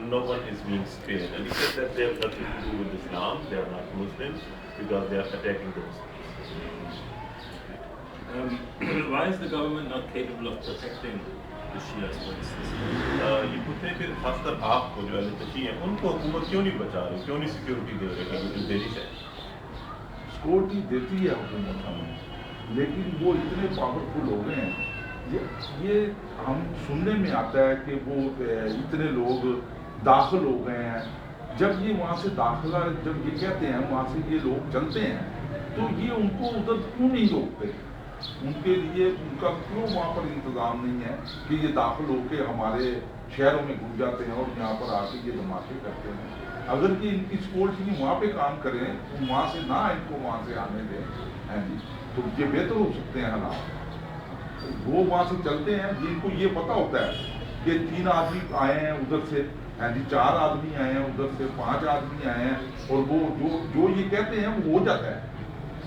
no one is being spared. And he said that they have nothing to do with Islam, they are not Muslims, because they are attacking those. Why is the government not capable of protecting the Shias, for instance? ये पूछते हैं कि खासकर आपको जो LHC हैं उनको हुकूमत क्यों नहीं बचा रही, क्यों नहीं सिक्योरिटी दे रही, देनी चाहिए। सिक्योरिटी देती है हुकूमत हमें, लेकिन वो इतने पावरफुल हो गए हैं। ये हम सुनने में आता है कि वो इतने लोग दाखिल हो गए हैं। जब ये वहाँ से दाखिला, जब ये कहते हैं वहाँ से ये लोग चलते हैं, तो ये उनको उधर क्यों नहीं रोकते? उनके लिए उनका क्यों वहाँ पर इंतज़ाम नहीं है कि ये दाखिल होके हमारे शहरों में घुस जाते हैं और यहाँ पर आके ये धमाके करते हैं? अगर कि इनकी सिक्योरिटी वहाँ पे काम करें, तो वहाँ से ना इनको वहाँ से आने दें, हैं जी, तो ये बेहतर हो सकते हैं हालात। वो वहाँ से चलते हैं जिनको ये पता होता है कि 3 आदमी आए हैं उधर से, हैं जी, 4 आदमी आए हैं उधर से, 5 आदमी आए हैं, और वो जो ये कहते हैं वो हो जाता है।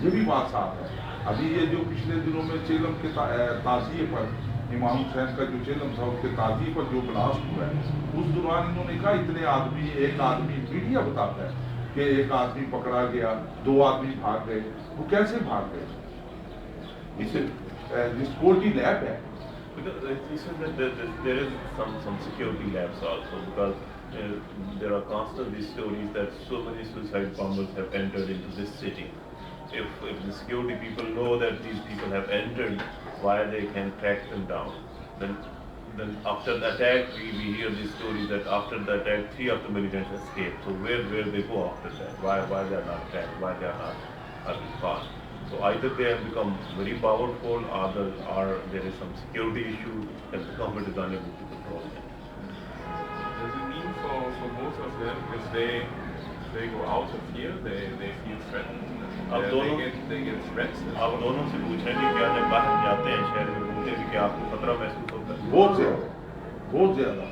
ये भी बात साफ है। अभी ये जो पिछले दिनों में चेलम के ताज़िए पर, इमाम हुसैन का जो चेलम था उसके ताज़िए पर जो ब्लास्ट हुआ है, उस दौरान इन्होंने कहा इतने आदमी, एक आदमी, मीडिया बताता है कि एक आदमी पकड़ा गया, 2 आदमी भाग गए। वो कैसे भाग गए? इसे सिक्योरिटी लैब है। Because he said that there is some security labs also, because there are constantly stories that so many suicide bombers have entered into this city. If the security people know that these people have entered, why they can track them down? Then after the attack, we hear these stories that after the attack, 3 of the militants escaped. So where they go after that? Why they are not tracked? Why they are not caught? So either they have become very powerful, or there is some security issue that the government is unable to control them. Does it mean for both of them, if they go out of here, they feel threatened? They get threats? आप दोनों से पूछ रहे हैं कि क्या जब बाहर जाते हैं शहर में घूमते हैं कि आपको खतरा महसूस होता है? बहुत ज़्यादा।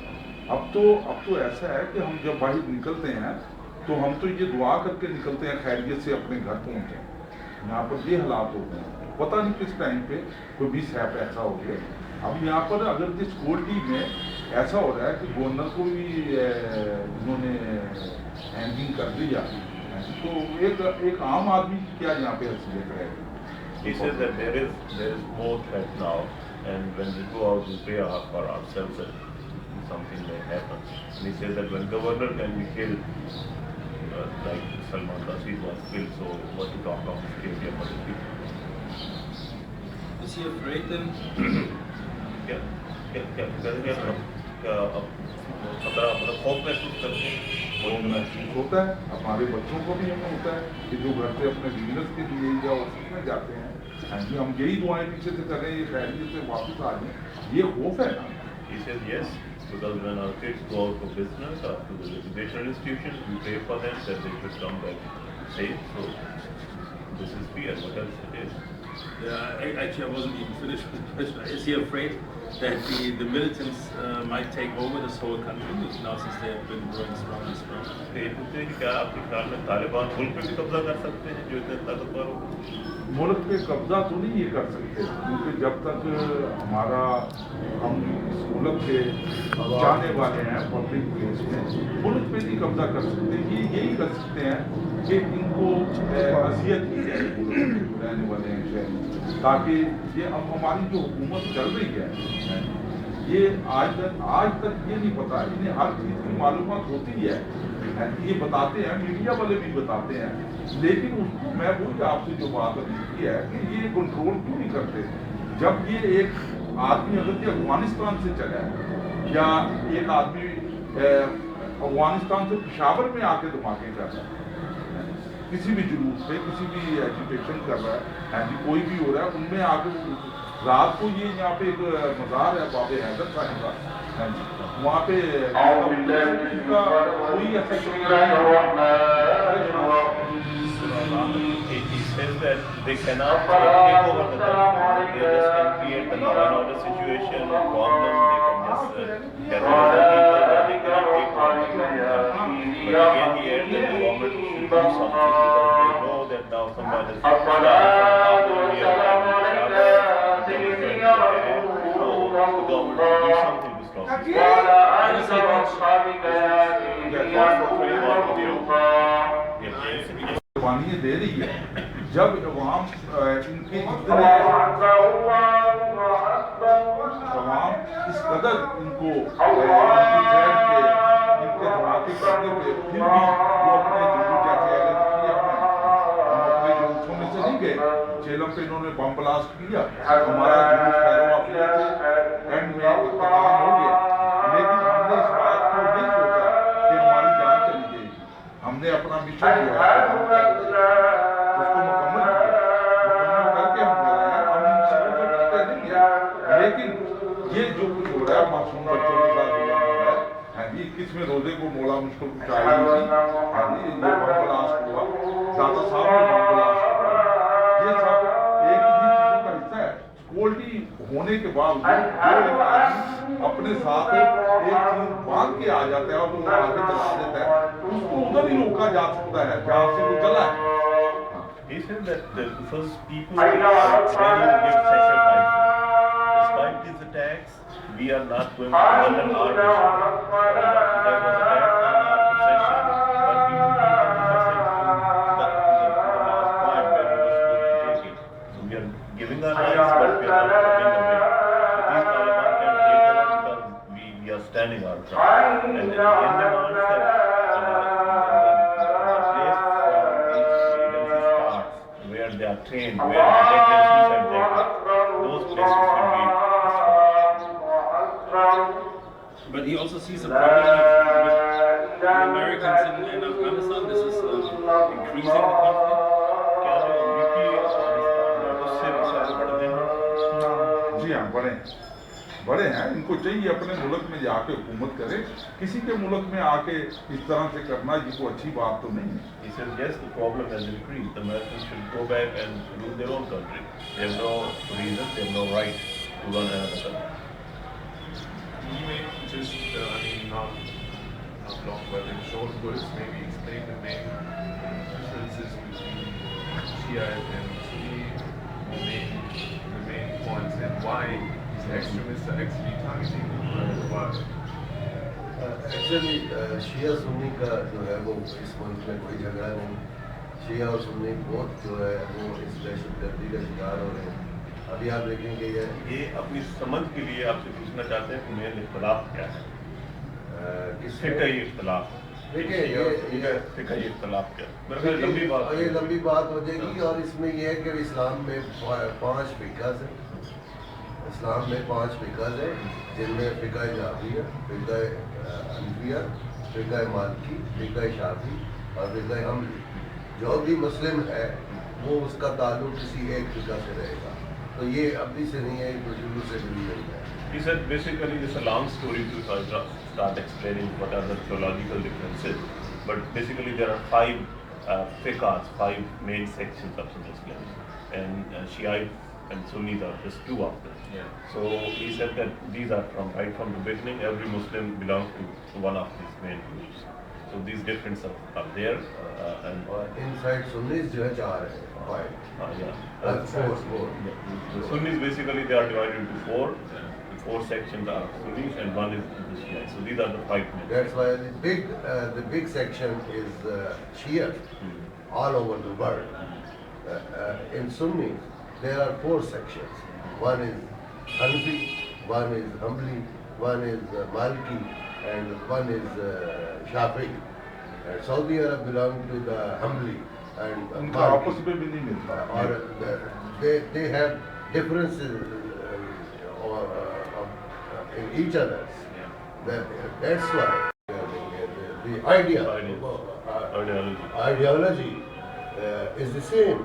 अब तो ऐसा है कि हम जब बाहर निकलते हैं तो हम तो ये दुआ करके निकलते हैं खैरियत से अपने घर पहुँचे। यहाँ पर ये हालात होते हैं, पता नहीं किस टाइम पे कोई भी सैप ऐसा हो गया। अब यहाँ पर अगर जिस सिक्योरिटी में ऐसा हो रहा है कि गवर्नर को भी इन्होंने हैंगिंग कर दिया, तो एक आम आदमी की क्या यहाँ पे हैसियत रहेगी? He says that there is more threat now, and when we go out, we pray for ourselves that something may happen. And he says that when governor can be killed, like Salman Taseer was killed, so what to talk of security of other people? Is he afraid then? क्या खतरा, मतलब खौफ महसूस करते हैं? वो महसूस होता है, हमारे बच्चों को भी हमें होता है कि जो घर से अपने बिजनेस के लिए या ऑफिस में जाते हैं, हम यही दुआएं पीछे से करें, ये खैरियत से वापस आ जाए, ये खौफ है ना। He says yes, because when our kids go out for business or to the educational institutions, we pray for them that they should come back safe. So this is fear. What else it is? Actually, I wasn't even finished with the question. Is he afraid that the militants might take over this whole country now since they have been growing stronger and stronger? ये पूछते हैं कि क्या आपके ख्याल में तालिबान मुल्क पे भी कब्जा कर सकते हैं जो इतने ताकतवर हो? मुल्क पे कब्जा तो नहीं ये कर सकते, क्योंकि जब तक हम इस मुल्क के जाने वाले हैं पब्लिक प्लेस में, मुल्क पे नहीं कब्जा कर सकते। ये यही कर सकते हैं कि इनको अजियत की जाए रहने वाले हैं शहर, ताकि ये अब हमारी जो हुकूमत चल रही है, ये आज तक ये नहीं पता, इन्हें हर चीज़ की मालूमात होती है, ये बताते हैं, मीडिया वाले भी बताते हैं, लेकिन उसको मैं वही आपसे जो बात अभी की है कि ये कंट्रोल क्यों नहीं करते? जब ये एक आदमी अगर ये अफगानिस्तान से चला है, या एक आदमी अफगानिस्तान से पेशावर में आके धमाके कर रहा है, किसी भी जुलूस पे, किसी भी एजुटेशन कर रहा है जी, कोई भी हो रहा है, उनमें आके रात को ये यहाँ पे एक मज़ार है बाबे हैदर साहब का, वहाँ पे कोई ऐसा He says that they cannot take over the country. They just can create the law and order situation, bomb them, they can just terrorize the people, but they cannot take over the country. But again, here the government should do something, because they know that now somebody is from the government should do something to stop this. कुर्बानियाँ दे रही है। जब अवाम इनके इतने अवाम इस कदर इनको इनकी thread पे, इनके धमाके करने पे, फिर भी वो अपने जुलूस जैसे ऐलान किया हम अपने जुलूसों में से नहीं गए। झेलम पे इन्होंने बम ब्लास्ट किया, हमारा जुलूस पैरों अपने एंड में इख्तिताम हो गया, लेकिन हमने इस बात को नहीं सोचा कि हमारी जान चली जाएगी। हमने अपना मिशन जो है उसको मुकम्मल करके हम कर रहे हैं। हम इन चीजों को करते नहीं है, लेकिन ये जो कुछ हो रहा है मासूम बच्चों के साथ हो रहा है, हाँ जी 21वें रोजे को मोला मुश्किल कुचाई हुई, हाँ जी ये बम ब्लास्ट हुआ, दादा साहब ने बम ब्लास्ट हुआ, ये सब एक ही चीजों का हिस्सा है। सिक्योरिटी होने के बावजूद जो एक आदमी अपने साथ एक चीज बांध के आ जाता है और वो आगे चला देता है, उसको उधर ही रोका जा सकता है जहाँ से वो चला है। He said that the first people are ready to give sacrifices. Despite these attacks, we are not going to abandon our mission. There was attack on our possession, but we will be in possession to the last point where we were supposed to take it. So we are giving our lives, but we are not running away. So these Taliban can take over because we are standing our ground. And the Indian demands that where they are trained, where they get their suicide tactics, those places should be destroyed. But he also sees a problem with the Americans in Afghanistan. This is increasing the conflict. क्या जो अमरीकी अफगानिस्तान में उससे missile बढ़ गए हैं? जी हाँ, बड़े हैं। इनको चाहिए अपने मुल्क में जाके हुकूमत करे, किसी के मुल्क में आके इस तरह से करना ये कोई अच्छी बात तो नहीं है। He says yes, the problem has increased. The Americans should go back and rule their own country. They have no reason, they have no right to run another country. You may just, I mean, not long, but in short words, maybe explain the main differences between Shia and Sunni, the main points, and why these extremists are actually targeting what. Actually शिया सुन्नी का जो है वो इस मुल्क में कोई झगड़ा नहीं। शिया और सुन्नी बहुत जो है वो इस दहशतगर्दी का शिकार हो रहे हैं। अभी आप देखेंगे ये अपनी समझ के लिए आपसे पूछना चाहते हैं कि मेन इख्तलाफ क्या है? फिक्री इख्तलाफ। देखिए ये फिक्री इख्तलाफ क्या? मेरे ख्याल लंबी बात है। ये लंबी बात हो जाएगी और इसमें यह है कि इस्लाम में 5 फिक़्ह है। इस्लाम में 5 फिक़्ह है, जिनमें फ़िक़्ह जाफिया, फ़िक़्ह हनफिया, फ़िक़्ह मालिकी, फ़िक़्ह शाफ़ी और फ़िक़्ह हम्बली। जो भी मुस्लिम है वो उसका ताल्लुक किसी एक फ़िक़्ह से रहेगा। तो ये अभी से नहीं है, ये शुरू से भी नहीं है। He said basically it's a long story to start explaining what are the theological differences, but basically there are 5 fiqhs, 5 main sections of the Muslims, and Shiite and Sunnis are just 2 of them. Yeah. So he said that these are right from the beginning, every Muslim belongs to one of these main groups. So these differences are there, and और inside सुन्नीस जो है 4 है, 5 yeah. 4 The Sunnis basically they are divided into 4. The 4 sections are Sunnis and 1 is the Shiite. So these are the 5 main. That's why the big section is Shia all over the world. In Sunni, there are 4 sections. One is Hanafi, one is Hanbali, one is Maliki, and one is Shafi'i. Saudi Arab belong to the Hanbali and उनका आपस में भी नहीं मिलता। or they have differences in each other. That's why the ideology is the same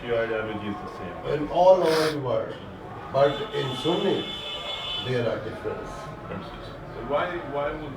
Shia ideology is the same. in all over the world, but in Sunni there are differences. Why would